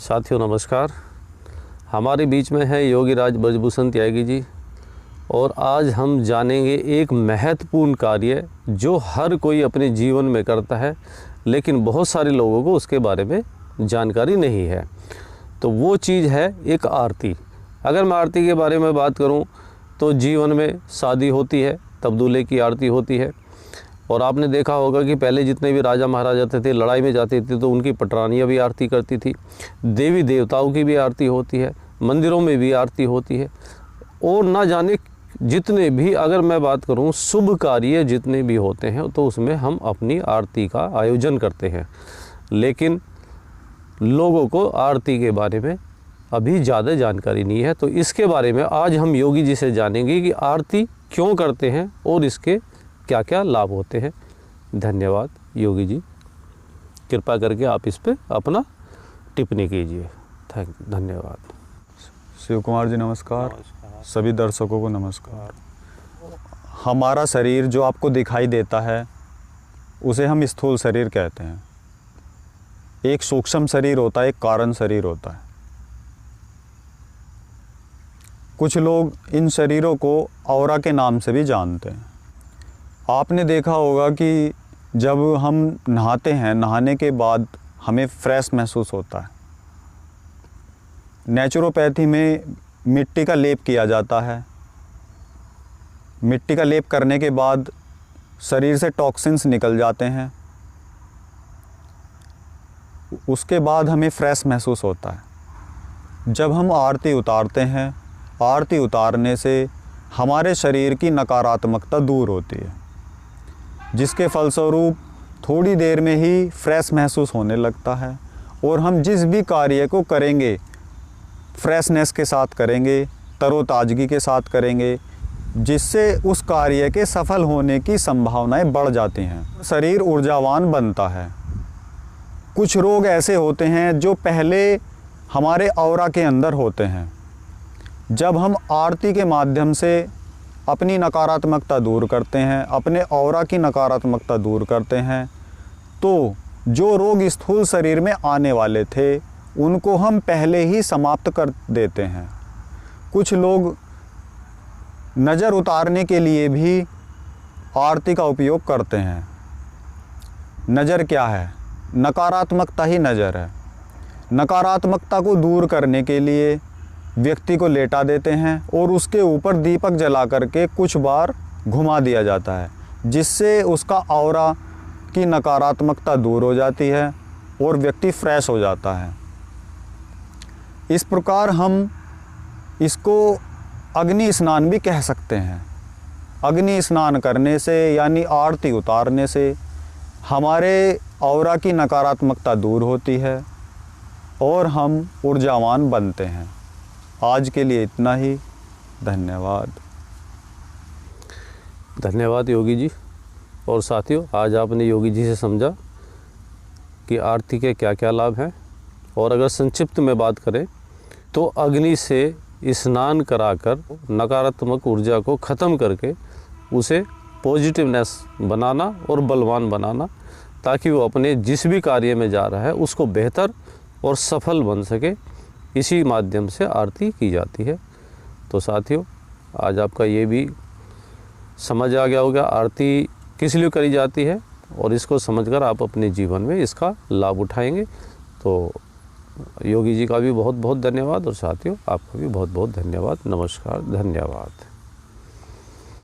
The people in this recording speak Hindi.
साथियों नमस्कार। हमारे बीच में है योगी राज ब्रजभूषण त्यागी जी और आज हम जानेंगे एक महत्वपूर्ण कार्य जो हर कोई अपने जीवन में करता है, लेकिन बहुत सारे लोगों को उसके बारे में जानकारी नहीं है। तो वो चीज़ है एक आरती। अगर मैं आरती के बारे में बात करूं तो जीवन में शादी होती है तब दूल्हे की आरती होती है। और आपने देखा होगा कि पहले जितने भी राजा महाराजा थे लड़ाई में जाते थे तो उनकी पटरानियाँ भी आरती करती थी। देवी देवताओं की भी आरती होती है, मंदिरों में भी आरती होती है। और ना जाने जितने भी, अगर मैं बात करूं, शुभ कार्य जितने भी होते हैं तो उसमें हम अपनी आरती का आयोजन करते हैं। लेकिन लोगों को आरती के बारे में अभी ज़्यादा जानकारी नहीं है। तो इसके बारे में आज हम योगी जी से जानेंगे कि आरती क्यों करते हैं और इसके क्या क्या लाभ होते हैं। धन्यवाद योगी जी, कृपा करके आप इस पे अपना टिप्पणी कीजिए। धन्यवाद। शिव कुमार जी नमस्कार। सभी दर्शकों को नमस्कार। हमारा शरीर जो आपको दिखाई देता है उसे हम स्थूल शरीर कहते हैं। एक सूक्ष्म शरीर होता है, एक कारण शरीर होता है। कुछ लोग इन शरीरों को औरा के नाम से भी जानते हैं। आपने देखा होगा कि जब हम नहाते हैं, नहाने के बाद हमें फ्रेश महसूस होता है। नेचुरोपैथी में मिट्टी का लेप किया जाता है। मिट्टी का लेप करने के बाद शरीर से टॉक्सिन्स निकल जाते हैं, उसके बाद हमें फ्रेश महसूस होता है। जब हम आरती उतारते हैं, आरती उतारने से हमारे शरीर की नकारात्मकता दूर होती है, जिसके फलस्वरूप थोड़ी देर में ही फ्रेश महसूस होने लगता है। और हम जिस भी कार्य को करेंगे फ्रेशनेस के साथ करेंगे, तरोताज़गी के साथ करेंगे, जिससे उस कार्य के सफल होने की संभावनाएं बढ़ जाती हैं। शरीर ऊर्जावान बनता है। कुछ रोग ऐसे होते हैं जो पहले हमारे औरा के अंदर होते हैं। जब हम आरती के माध्यम से अपनी नकारात्मकता दूर करते हैं, अपने औरा की नकारात्मकता दूर करते हैं, तो जो रोग स्थूल शरीर में आने वाले थे उनको हम पहले ही समाप्त कर देते हैं। कुछ लोग नज़र उतारने के लिए भी आरती का उपयोग करते हैं। नज़र क्या है? नकारात्मकता ही नज़र है। नकारात्मकता को दूर करने के लिए व्यक्ति को लेटा देते हैं और उसके ऊपर दीपक जला करके कुछ बार घुमा दिया जाता है, जिससे उसका औरा की नकारात्मकता दूर हो जाती है और व्यक्ति फ्रेश हो जाता है। इस प्रकार हम इसको अग्नि स्नान भी कह सकते हैं। अग्नि स्नान करने से यानी आरती उतारने से हमारे औरा की नकारात्मकता दूर होती है और हम ऊर्जावान बनते हैं। आज के लिए इतना ही। धन्यवाद। धन्यवाद योगी जी। और साथियों, आज आपने योगी जी से समझा कि आरती के क्या क्या लाभ हैं। और अगर संक्षिप्त में बात करें तो अग्नि से स्नान कराकर नकारात्मक ऊर्जा को ख़त्म करके उसे पॉजिटिवनेस बनाना और बलवान बनाना, ताकि वो अपने जिस भी कार्य में जा रहा है उसको बेहतर और सफल बन सके। इसी माध्यम से आरती की जाती है। तो साथियों, आज आपका ये भी समझ आ गया होगा आरती किस लिए करी जाती है, और इसको समझकर आप अपने जीवन में इसका लाभ उठाएंगे। तो योगी जी का भी बहुत बहुत धन्यवाद और साथियों आपका भी बहुत बहुत धन्यवाद। नमस्कार। धन्यवाद।